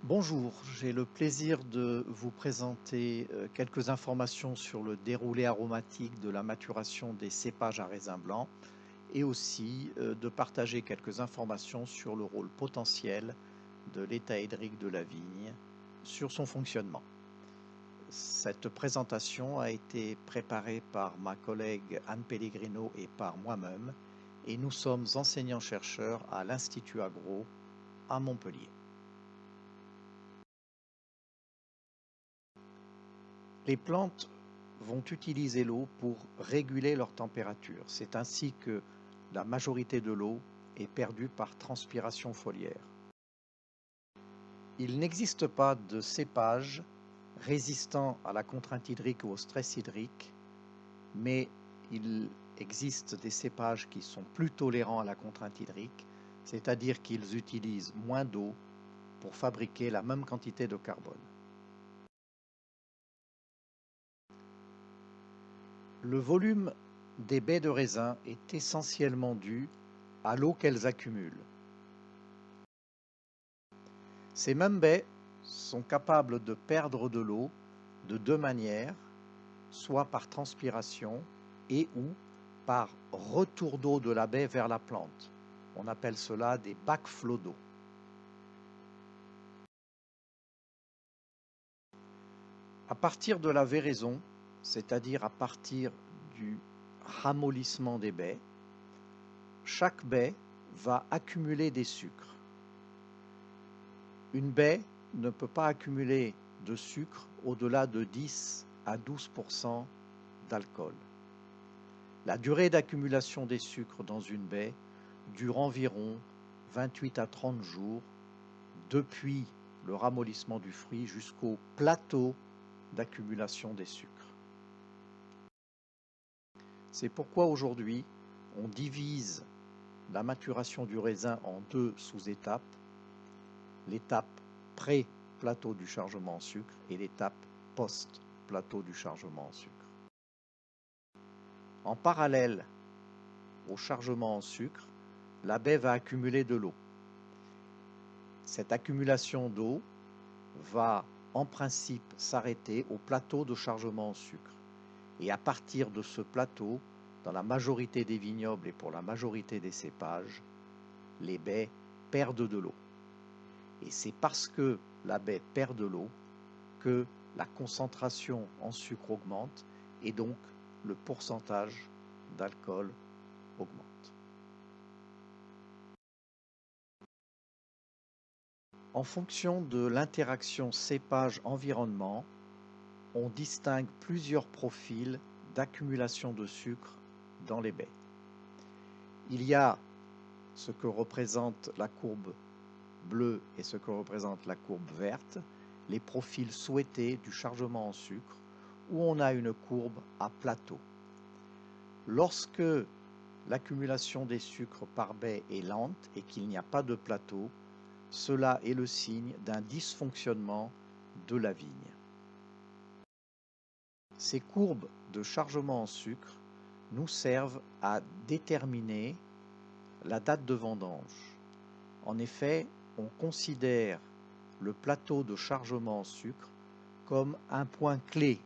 Bonjour, j'ai le plaisir de vous présenter quelques informations sur le déroulé aromatique de la maturation des cépages à raisin blanc et aussi de partager quelques informations sur le rôle potentiel de l'état hydrique de la vigne sur son fonctionnement. Cette présentation a été préparée par ma collègue Anne Pellegrino et par moi-même et nous sommes enseignants-chercheurs à l'Institut Agro à Montpellier. Les plantes vont utiliser l'eau pour réguler leur température. C'est ainsi que la majorité de l'eau est perdue par transpiration foliaire. Il n'existe pas de cépage résistant à la contrainte hydrique ou au stress hydrique, mais il existe des cépages qui sont plus tolérants à la contrainte hydrique, c'est-à-dire qu'ils utilisent moins d'eau pour fabriquer la même quantité de carbone. Le volume des baies de raisin est essentiellement dû à l'eau qu'elles accumulent. Ces mêmes baies sont capables de perdre de l'eau de deux manières, soit par transpiration et ou par retour d'eau de la baie vers la plante. On appelle cela des backflows d'eau. À partir de la véraison, c'est-à-dire à partir du ramollissement des baies, chaque baie va accumuler des sucres. Une baie ne peut pas accumuler de sucre au-delà de 10 à 12% d'alcool. La durée d'accumulation des sucres dans une baie dure environ 28 à 30 jours depuis le ramollissement du fruit jusqu'au plateau d'accumulation des sucres. C'est pourquoi aujourd'hui, on divise la maturation du raisin en deux sous-étapes, l'étape pré-plateau du chargement en sucre et l'étape post-plateau du chargement en sucre. En parallèle au chargement en sucre, la baie va accumuler de l'eau. Cette accumulation d'eau va en principe s'arrêter au plateau de chargement en sucre. Et à partir de ce plateau, dans la majorité des vignobles et pour la majorité des cépages, les baies perdent de l'eau. Et c'est parce que la baie perd de l'eau que la concentration en sucre augmente et donc le pourcentage d'alcool augmente. En fonction de l'interaction cépage-environnement, on distingue plusieurs profils d'accumulation de sucre dans les baies. Il y a ce que représente la courbe bleue et ce que représente la courbe verte, les profils souhaités du chargement en sucre, où on a une courbe à plateau. Lorsque l'accumulation des sucres par baie est lente et qu'il n'y a pas de plateau, cela est le signe d'un dysfonctionnement de la vigne. Ces courbes de chargement en sucre nous servent à déterminer la date de vendange. En effet, on considère le plateau de chargement en sucre comme un point clé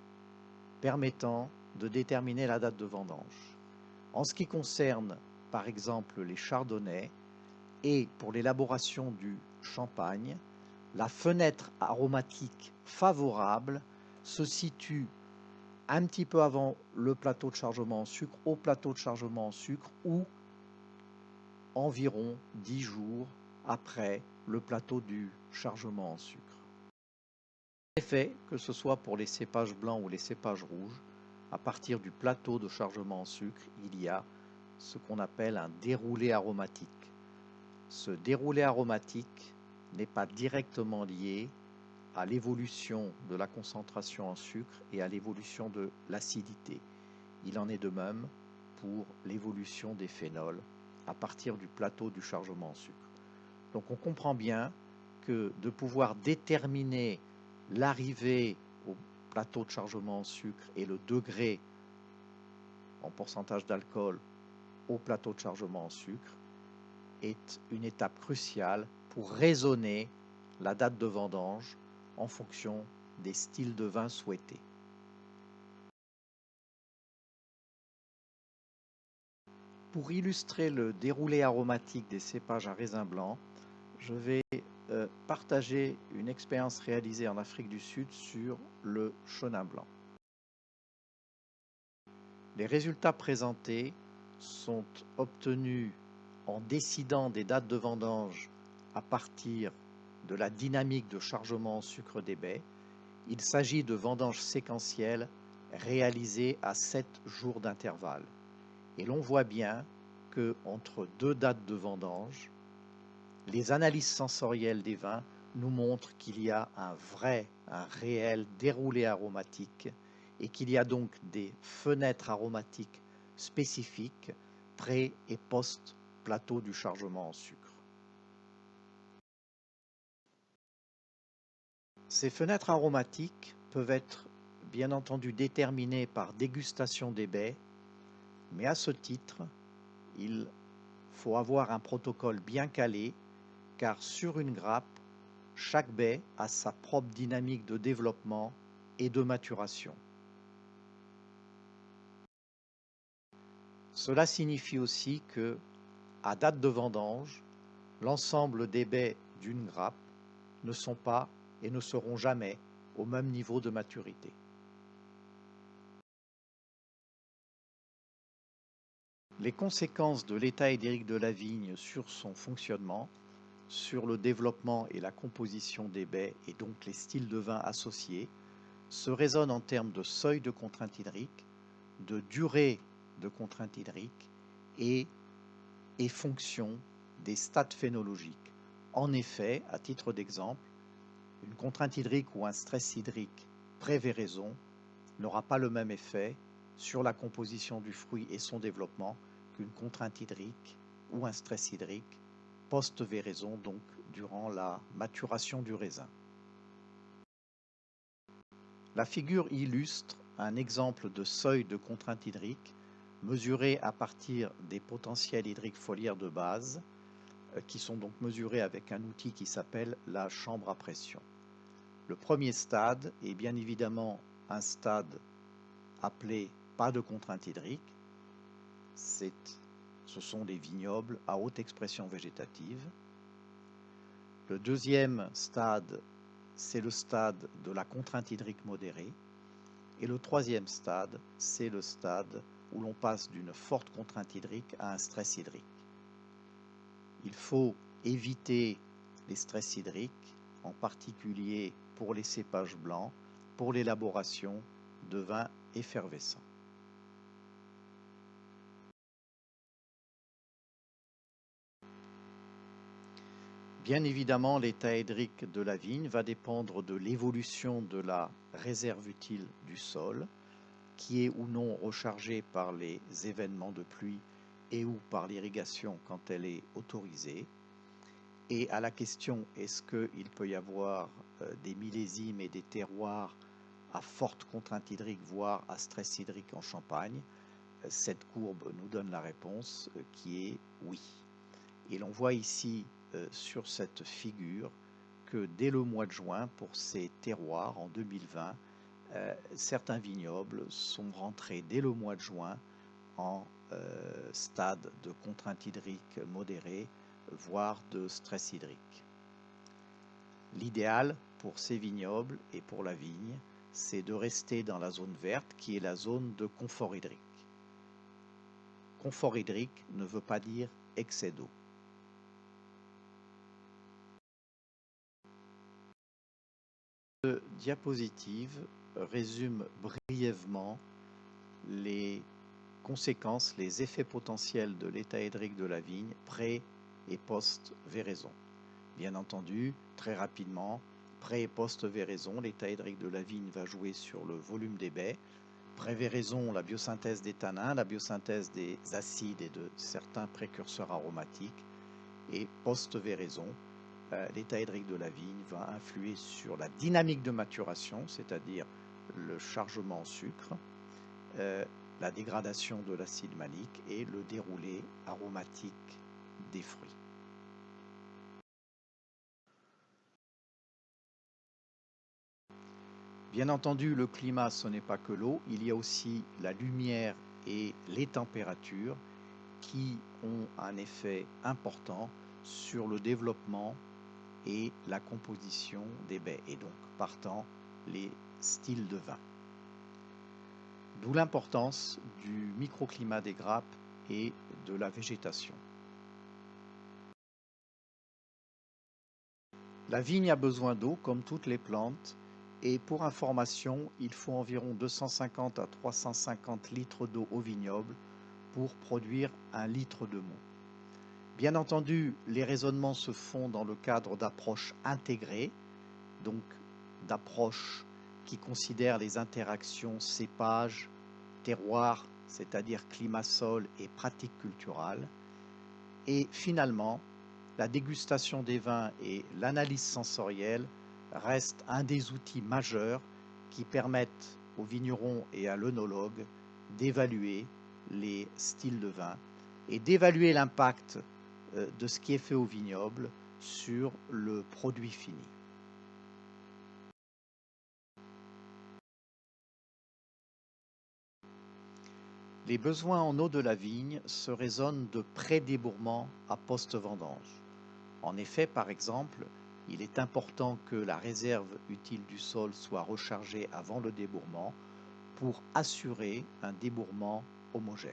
permettant de déterminer la date de vendange. En ce qui concerne, par exemple, les chardonnays et pour l'élaboration du champagne, la fenêtre aromatique favorable se situe un petit peu avant le plateau de chargement en sucre, au plateau de chargement en sucre ou environ 10 jours après le plateau du chargement en sucre. En effet, que ce soit pour les cépages blancs ou les cépages rouges, à partir du plateau de chargement en sucre, il y a ce qu'on appelle un déroulé aromatique. Ce déroulé aromatique n'est pas directement lié à l'évolution de la concentration en sucre et à l'évolution de l'acidité. Il en est de même pour l'évolution des phénols à partir du plateau du chargement en sucre. Donc on comprend bien que de pouvoir déterminer l'arrivée au plateau de chargement en sucre et le degré en pourcentage d'alcool au plateau de chargement en sucre est une étape cruciale pour raisonner la date de vendange en fonction des styles de vin souhaités. Pour illustrer le déroulé aromatique des cépages à raisin blanc, je vais partager une expérience réalisée en Afrique du Sud sur le chenin blanc. Les résultats présentés sont obtenus en décidant des dates de vendange à partir de la dynamique de chargement en sucre des baies. Il s'agit de vendanges séquentielles réalisées à 7 jours d'intervalle. Et l'on voit bien qu'entre deux dates de vendange, les analyses sensorielles des vins nous montrent qu'il y a un réel déroulé aromatique et qu'il y a donc des fenêtres aromatiques spécifiques pré- et post-plateau du chargement en sucre. Ces fenêtres aromatiques peuvent être bien entendu déterminées par dégustation des baies, mais à ce titre, il faut avoir un protocole bien calé, car sur une grappe, chaque baie a sa propre dynamique de développement et de maturation. Cela signifie aussi que, à date de vendange, l'ensemble des baies d'une grappe ne sont pas et ne seront jamais au même niveau de maturité. Les conséquences de l'état édrique de la vigne sur son fonctionnement, sur le développement et la composition des baies et donc les styles de vin associés, se raisonnent en termes de seuil de contrainte hydrique, de durée de contrainte hydrique et fonction des stades phénologiques. En effet, à titre d'exemple, une contrainte hydrique ou un stress hydrique pré-véraison n'aura pas le même effet sur la composition du fruit et son développement qu'une contrainte hydrique ou un stress hydrique post-véraison, donc durant la maturation du raisin. La figure illustre un exemple de seuil de contrainte hydrique mesuré à partir des potentiels hydriques foliaires de base, qui sont donc mesurés avec un outil qui s'appelle la chambre à pression. Le premier stade est bien évidemment un stade appelé pas de contrainte hydrique. Ce sont des vignobles à haute expression végétative. Le deuxième stade, c'est le stade de la contrainte hydrique modérée. Et le troisième stade, c'est le stade où l'on passe d'une forte contrainte hydrique à un stress hydrique. Il faut éviter les stress hydriques, en particulier pour les cépages blancs, pour l'élaboration de vins effervescents. Bien évidemment, l'état hydrique de la vigne va dépendre de l'évolution de la réserve utile du sol, qui est ou non rechargée par les événements de pluie et ou par l'irrigation quand elle est autorisée. Et à la question est-ce qu'il peut y avoir des millésimes et des terroirs à forte contrainte hydrique, voire à stress hydrique en Champagne, cette courbe nous donne la réponse qui est oui. Et l'on voit ici sur cette figure que dès le mois de juin, pour ces terroirs en 2020, certains vignobles sont rentrés dès le mois de juin en stade de contrainte hydrique modérée, voire de stress hydrique. L'idéal pour ces vignobles et pour la vigne, c'est de rester dans la zone verte qui est la zone de confort hydrique. Confort hydrique ne veut pas dire excès d'eau. Cette diapositive résume brièvement les conséquences, les effets potentiels de l'état hydrique de la vigne pré- et post-véraison. Bien entendu, très rapidement, pré- et post-véraison, l'état hydrique de la vigne va jouer sur le volume des baies. Pré-véraison, la biosynthèse des tanins, la biosynthèse des acides et de certains précurseurs aromatiques. Et post-véraison, l'état hydrique de la vigne va influer sur la dynamique de maturation, c'est-à-dire le chargement en sucre, la dégradation de l'acide malique et le déroulé aromatique des fruits. Bien entendu, le climat, ce n'est pas que l'eau, il y a aussi la lumière et les températures qui ont un effet important sur le développement et la composition des baies, et donc partant les styles de vin. D'où l'importance du microclimat des grappes et de la végétation. La vigne a besoin d'eau comme toutes les plantes, et pour information, il faut environ 250 à 350 litres d'eau au vignoble pour produire 1 litre de mou. Bien entendu, les raisonnements se font dans le cadre d'approches intégrées, donc d'approches qui considèrent les interactions cépage, terroir, c'est-à-dire climat-sol et pratiques culturales. Et finalement, la dégustation des vins et l'analyse sensorielle restent un des outils majeurs qui permettent aux vignerons et à l'œnologue d'évaluer les styles de vin et d'évaluer l'impact de ce qui est fait au vignoble sur le produit fini. Les besoins en eau de la vigne se raisonnent de pré-débourrement à post-vendange. En effet, par exemple, il est important que la réserve utile du sol soit rechargée avant le débourrement pour assurer un débourrement homogène.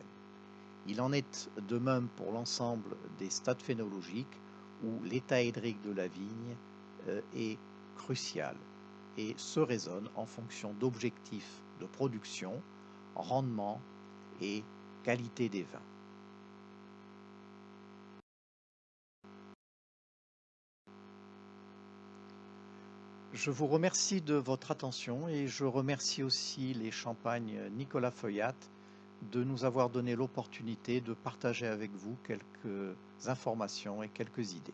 Il en est de même pour l'ensemble des stades phénologiques où l'état hydrique de la vigne est crucial et se raisonne en fonction d'objectifs de production, rendement et qualité des vins. Je vous remercie de votre attention et je remercie aussi les champagnes Nicolas Feuillat de nous avoir donné l'opportunité de partager avec vous quelques informations et quelques idées.